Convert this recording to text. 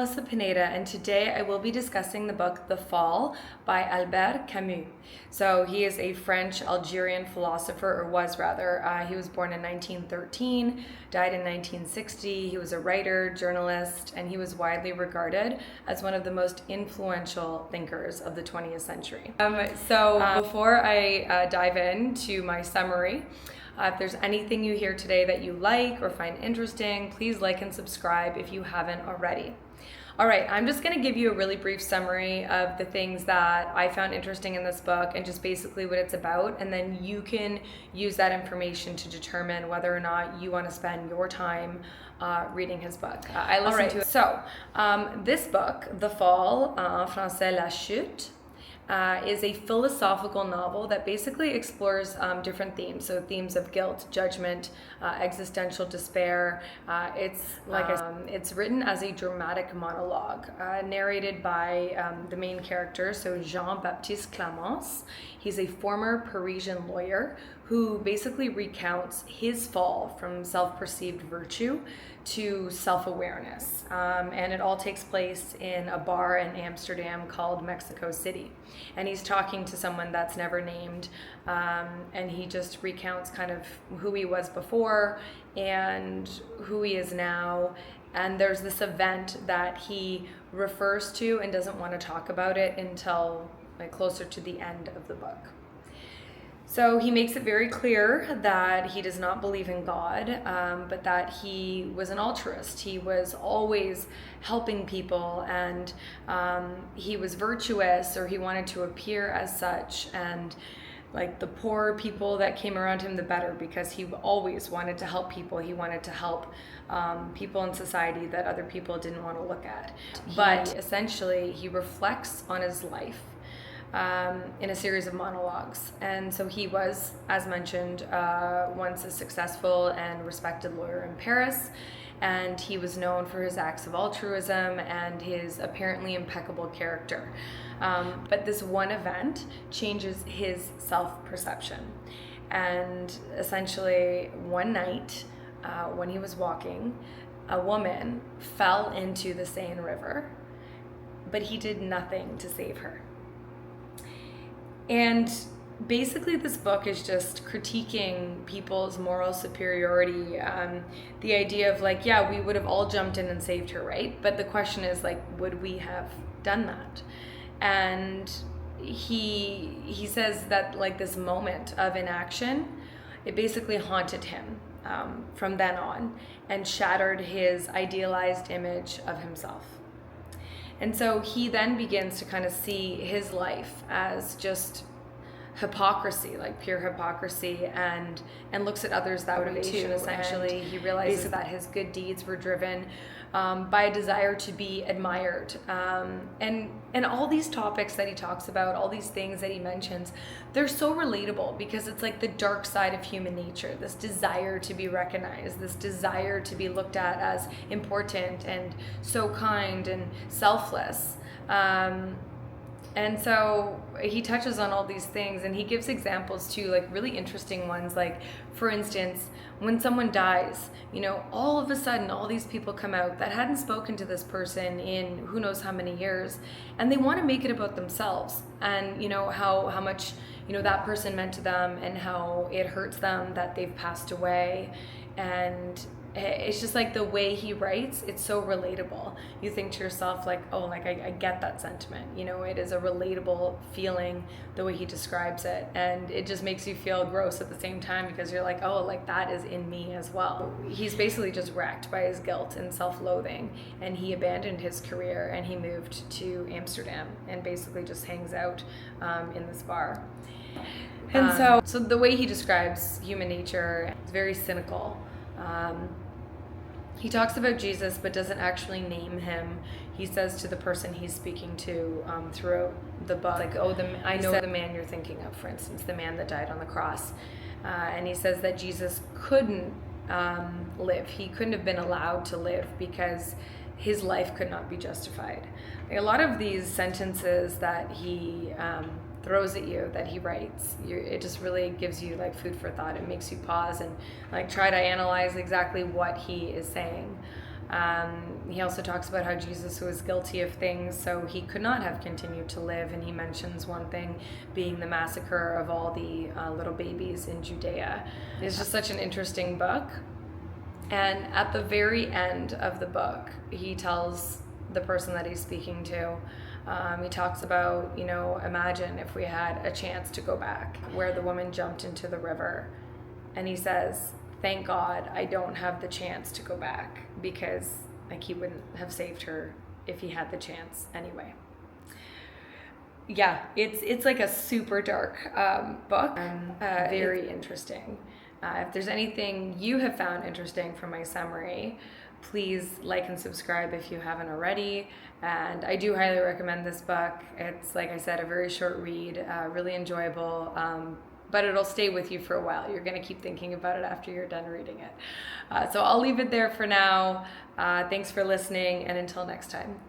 Melissa Pineda, and today I will be discussing the book The Fall by Albert Camus. So he is a French-Algerian philosopher, or was rather. He was born in 1913, died in 1960. He was a writer, journalist, and he was widely regarded as one of the most influential thinkers of the 20th century. Before I dive into my summary, if there's anything you hear today that you like or find interesting, please like and subscribe if you haven't already. All right, I'm just going to give you a really brief summary of the things that I found interesting in this book and just basically what it's about, and then you can use that information to determine whether or not you want to spend your time reading his book. I listened to it. So, this book, The Fall, en français La Chute, is a philosophical novel that basically explores different themes. So themes of guilt, judgment, existential despair. It's written as a dramatic monologue, narrated by the main character, so Jean-Baptiste Clamence. He's a former Parisian lawyer who basically recounts his fall from self-perceived virtue to self-awareness. And it all takes place in a bar in Amsterdam called Mexico City. And he's talking to someone that's never named, and he just recounts kind of who he was before and who he is now. And there's this event that he refers to and doesn't want to talk about it until closer to the end of the book. So he makes it very clear that he does not believe in God, but that he was an altruist. He was always helping people, and he was virtuous, or he wanted to appear as such. And the poor people that came around him, the better, because he always wanted to help people. He wanted to help people in society that other people didn't want to look at. But essentially, he reflects on his life in a series of monologues. And so he was, as mentioned, once a successful and respected lawyer in Paris, and he was known for his acts of altruism and his apparently impeccable character. But this one event changes his self-perception. And essentially, one night, when he was walking, a woman fell into the Seine River, but he did nothing to save her. And basically this book is just critiquing people's moral superiority. The idea of we would have all jumped in and saved her, right? But the question is would we have done that? And he says that this moment of inaction, it basically haunted him from then on and shattered his idealized image of himself. And so he then begins to kind of see his life as just hypocrisy, pure hypocrisy, and looks at others that way too. Essentially, he realizes that his good deeds were driven by a desire to be admired. And all these topics that he talks about, all these things that he mentions, they're so relatable because it's the dark side of human nature, this desire to be recognized, this desire to be looked at as important and so kind and selfless. And so he touches on all these things, and he gives examples too, really interesting ones. For instance, when someone dies, all of a sudden, all these people come out that hadn't spoken to this person in who knows how many years, and they want to make it about themselves and, how much, that person meant to them and how it hurts them that they've passed away. And it's just the way he writes, it's so relatable. You think to yourself I get that sentiment. It is a relatable feeling the way he describes it, and it just makes you feel gross at the same time because you're that is in me as well. He's basically just wrecked by his guilt and self-loathing, and he abandoned his career and he moved to Amsterdam and basically just hangs out in this bar. And so the way he describes human nature is very cynical. He talks about Jesus but doesn't actually name him. He says to the person he's speaking to throughout the book, I know the man you're thinking of, for instance, the man that died on the cross. And he says that Jesus couldn't live. He couldn't have been allowed to live because his life could not be justified. A lot of these sentences that he throws at you, that he writes, it just really gives you food for thought. It makes you pause and try to analyze exactly what he is saying. He also talks about how Jesus was guilty of things, so he could not have continued to live. And he mentions one thing being the massacre of all the little babies in Judea. It's just such an interesting book. And at the very end of the book, he tells the person that he's speaking to, he talks about, imagine if we had a chance to go back where the woman jumped into the river. And he says, thank God I don't have the chance to go back, because he wouldn't have saved her if he had the chance anyway. Yeah, it's like a super dark book, very interesting. If there's anything you have found interesting from my summary, please like and subscribe if you haven't already. And I do highly recommend this book. It's, like I said, a very short read, really enjoyable, but it'll stay with you for a while. You're going to keep thinking about it after you're done reading it. So I'll leave it there for now. Thanks for listening, and until next time.